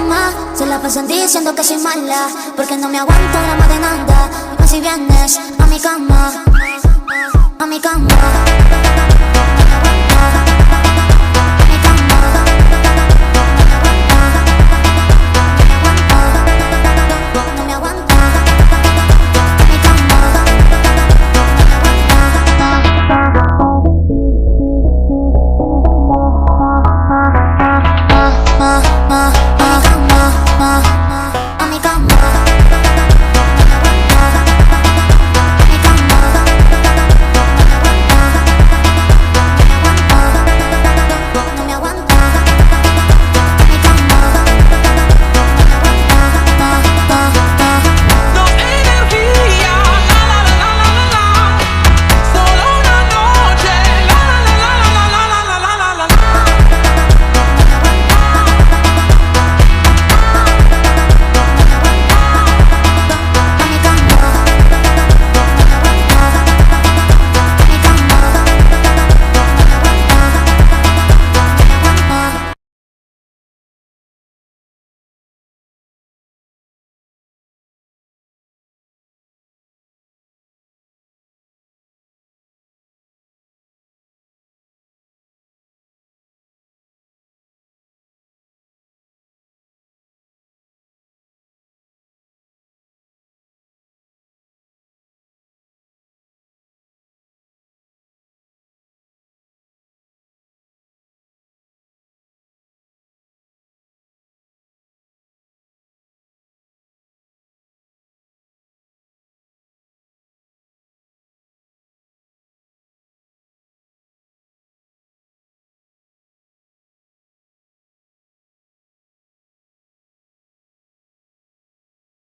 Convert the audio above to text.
cama se la pasan diciendo que soy mala, porque no me aguanto drama de nada. Dime si vienes a mi cama, a mi cama. No me aguanto.